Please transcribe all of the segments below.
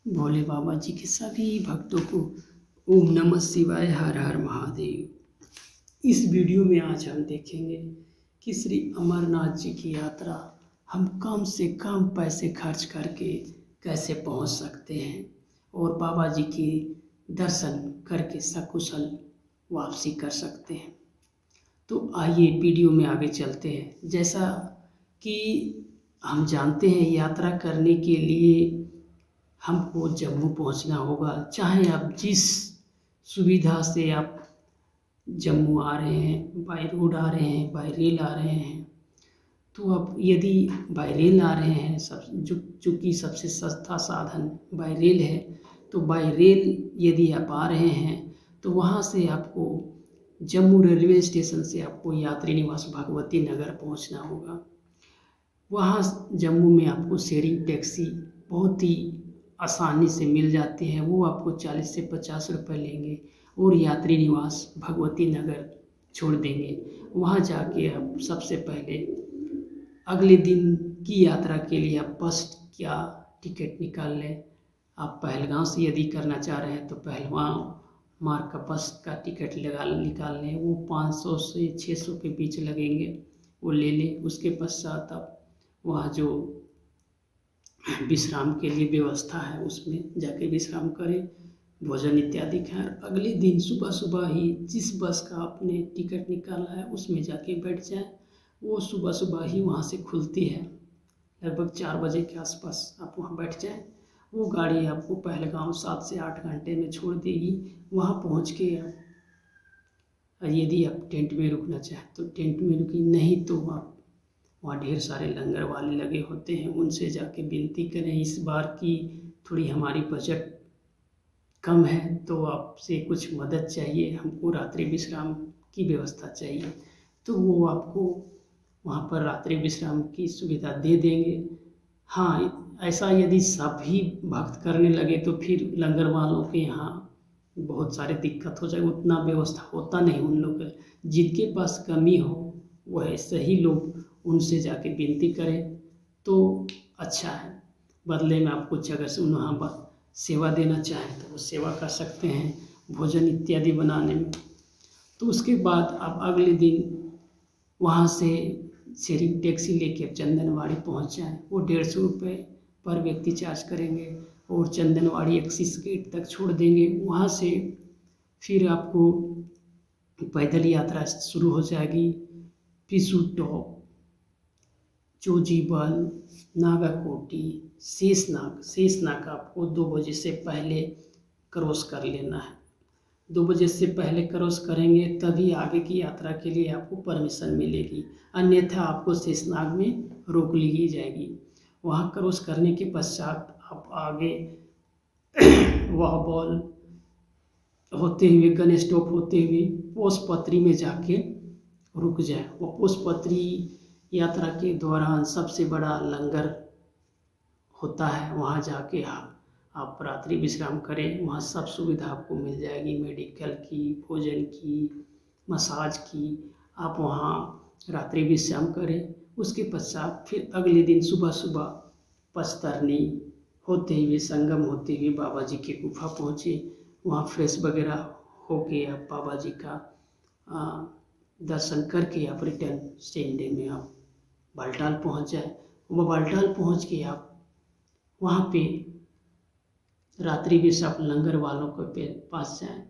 भोले बाबा जी के सभी भक्तों को ओम नमः शिवाय, हर हर महादेव। इस वीडियो में आज हम देखेंगे कि श्री अमरनाथ जी की यात्रा हम कम से कम पैसे खर्च करके कैसे पहुंच सकते हैं और बाबा जी के दर्शन करके सकुशल वापसी कर सकते हैं। तो आइए वीडियो में आगे चलते हैं। जैसा कि हम जानते हैं, यात्रा करने के लिए हमको जम्मू पहुंचना होगा। चाहे आप जिस सुविधा से आप जम्मू आ रहे हैं, बाय रोड आ रहे हैं, बाय रेल आ रहे हैं, तो आप यदि बाय रेल आ रहे हैं, चूँकि सबसे सस्ता साधन बाय रेल है, तो बाय रेल यदि आप आ रहे हैं तो वहाँ से आपको जम्मू रेलवे स्टेशन से आपको यात्री निवास भगवती नगर पहुँचना होगा। वहाँ जम्मू में आपको शेयरिंग टैक्सी बहुत ही आसानी से मिल जाती है। वो आपको 40 से 50 रुपये लेंगे और यात्री निवास भगवती नगर छोड़ देंगे। वहाँ जाके आप सबसे पहले अगले दिन की यात्रा के लिए आप बस या टिकट निकाल लें। आप पहलगांव से यदि करना चाह रहे हैं तो पहलगांव मार्ग का बस का टिकट निकाल लें। वो 500 से 600 के बीच लगेंगे, वो ले लें। उसके पश्चात आप वहाँ जो विश्राम के लिए व्यवस्था है उसमें जाके विश्राम करें, भोजन इत्यादि खाएं। अगले दिन सुबह सुबह ही जिस बस का आपने टिकट निकाला है उसमें जाके बैठ जाएं। वो सुबह सुबह ही वहाँ से खुलती है, लगभग 4 बजे के आसपास आप वहाँ बैठ जाएं। वो गाड़ी आपको पहलगांव 7 से 8 घंटे में छोड़ देगी। वहाँ पहुँच के यदि आप टेंट में रुकना चाहें तो टेंट में रुकिए, नहीं तो आप वहाँ ढेर सारे लंगर वाले लगे होते हैं, उनसे जाके विनती करें। इस बार की थोड़ी हमारी बजट कम है तो आपसे कुछ मदद चाहिए, हमको रात्रि विश्राम की व्यवस्था चाहिए, तो वो आपको वहाँ पर रात्रि विश्राम की सुविधा दे देंगे। हाँ, ऐसा यदि सभी भक्त करने लगे तो फिर लंगर वालों के यहाँ बहुत सारी दिक्कत हो जाए, उतना व्यवस्था होता नहीं उन लोग का। जिनके पास कमी हो वह सही लोग उनसे जाके विनती करें तो अच्छा है। बदले में आप कुछ अगर से वहाँ पर सेवा देना चाहें तो वो सेवा कर सकते हैं, भोजन इत्यादि बनाने में। तो उसके बाद आप अगले दिन वहाँ से शेयरिंग टैक्सी लेके चंदनवाड़ी पहुँच जाएँ। वो 150 रुपये पर व्यक्ति चार्ज करेंगे और चंदनवाड़ी एक्सिस गेट तक छोड़ देंगे। वहाँ से फिर आपको पैदल यात्रा शुरू हो जाएगी। पिसू टॉप, जोजीबल, नागाकोटी, शेषनाग आपको 2 बजे से पहले क्रॉस कर लेना है। 2 बजे से पहले क्रॉस करेंगे तभी आगे की यात्रा के लिए आपको परमिशन मिलेगी, अन्यथा आपको शेषनाग में रोक ली जाएगी। वहाँ क्रॉस करने के पश्चात आप आगे वह बॉल होते हुए गन स्टॉप होते हुए पोसपत्री में जाके रुक जाए। वो पोसपत्री यात्रा के दौरान सबसे बड़ा लंगर होता है, वहाँ जाके आप रात्रि विश्राम करें। वहाँ सब सुविधा आपको मिल जाएगी, मेडिकल की, भोजन की, मसाज की। आप वहाँ रात्रि विश्राम करें। उसके पश्चात फिर अगले दिन सुबह सुबह पचतरनी होते हुए, संगम होते हुए बाबा जी की गुफा पहुँचे। वहाँ फ्रेश वगैरह होके आप बाबा जी का दर्शन करके आप रिटर्न सेम डे में आप बालटाल पहुँच जाए। वो बालटाल पहुँच के आप वहाँ पे रात्रि विश्राम लंगर वालों के पास जाएं।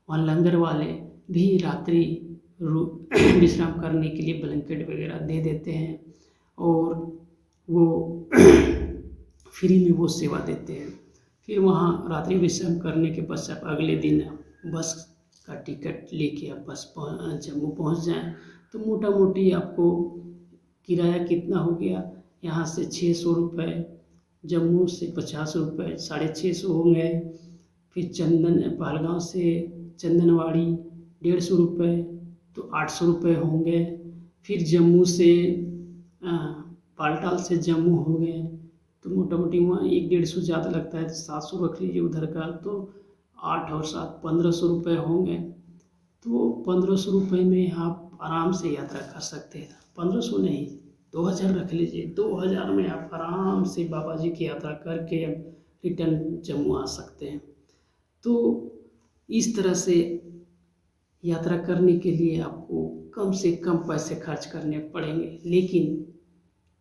वहाँ लंगर वाले भी रात्रि विश्राम करने के लिए ब्लैंकेट वगैरह दे देते हैं और वो फ्री में वो सेवा देते हैं। फिर वहाँ रात्रि विश्राम करने के पश्चात अगले दिन बस का टिकट लेके आप बस जम्मू पहुँच जाएं। तो मोटा मोटी आपको किराया कितना हो गया, यहाँ से 600 रुपये, जम्मू से 50 रुपये, 650 होंगे। फिर पहलगांव से चंदनवाड़ी 150 रुपये, तो 800 रुपये होंगे। फिर जम्मू से बालटाल से जम्मू हो गए तो मोटा मोटी वहाँ 100-150 ज़्यादा लगता है, तो 700 रख लीजिए उधर का, तो 8 और 7 1500 रुपये होंगे। तो 1500 रुपये में आप आराम से यात्रा कर सकते हैं। 1500 नहीं, 2000 रख लीजिए। 2000 में आप आराम से बाबा जी की यात्रा करके रिटर्न जम्मू आ सकते हैं। तो इस तरह से यात्रा करने के लिए आपको कम से कम पैसे खर्च करने पड़ेंगे, लेकिन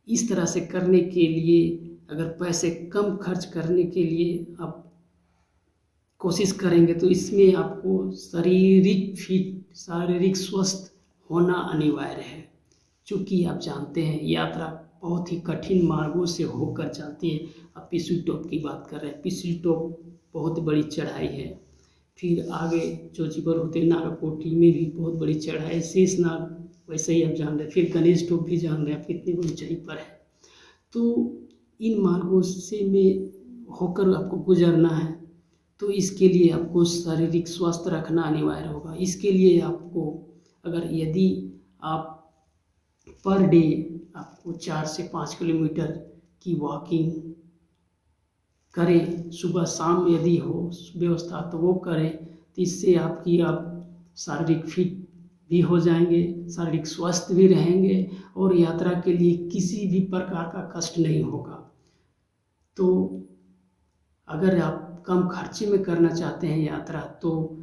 इस तरह से करने के लिए अगर पैसे कम खर्च करने के लिए आप कोशिश करेंगे तो इसमें आपको शारीरिक स्वस्थ होना अनिवार्य है। क्योंकि आप जानते हैं यात्रा बहुत ही कठिन मार्गों से होकर जाती है। अब पिछली टॉप की बात कर रहे हैं, पिछली टॉप बहुत बड़ी चढ़ाई है। फिर आगे जो जीवन होते नागाकोटी में भी बहुत बड़ी चढ़ाई है। शेषनाग वैसे ही आप जान रहे हैं। फिर गणेश टॉप भी जान रहे हैं आप कितनी बड़ी ऊंचाई पर है। तो इन मार्गों से में होकर आपको गुजरना है, तो इसके लिए आपको शारीरिक स्वास्थ्य रखना अनिवार्य होगा। इसके लिए आपको यदि आप पर डे आपको 4 से 5 किलोमीटर की वॉकिंग करें, सुबह शाम यदि हो व्यवस्था तो वो करें, तो इससे आप शारीरिक फिट भी हो जाएंगे, शारीरिक स्वस्थ भी रहेंगे और यात्रा के लिए किसी भी प्रकार का कष्ट नहीं होगा। तो अगर आप कम खर्चे में करना चाहते हैं यात्रा, तो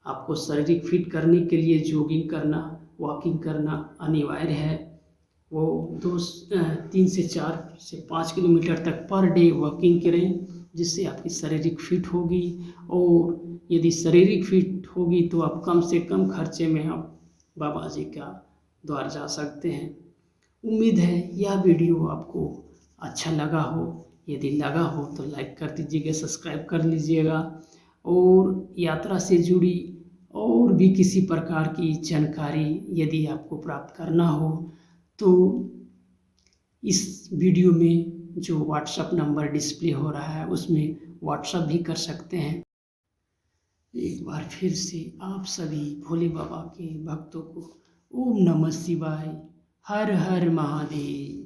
आपको शारीरिक फिट करने के लिए जॉगिंग करना, वॉकिंग करना अनिवार्य है। वो 3 से 4 से 5 किलोमीटर तक पर डे वॉकिंग करें, जिससे आपकी शारीरिक फिट होगी। और यदि शारीरिक फिट होगी तो आप कम से कम खर्चे में आप बाबा जी का द्वार जा सकते हैं। उम्मीद है यह वीडियो आपको अच्छा लगा हो। यदि लगा हो तो लाइक कर दीजिएगा, सब्सक्राइब कर लीजिएगा। और यात्रा से जुड़ी और भी किसी प्रकार की जानकारी यदि आपको प्राप्त करना हो तो इस वीडियो में जो व्हाट्सएप नंबर डिस्प्ले हो रहा है उसमें व्हाट्सएप भी कर सकते हैं। एक बार फिर से आप सभी भोले बाबा के भक्तों को ओम नमः शिवाय, हर हर महादेव।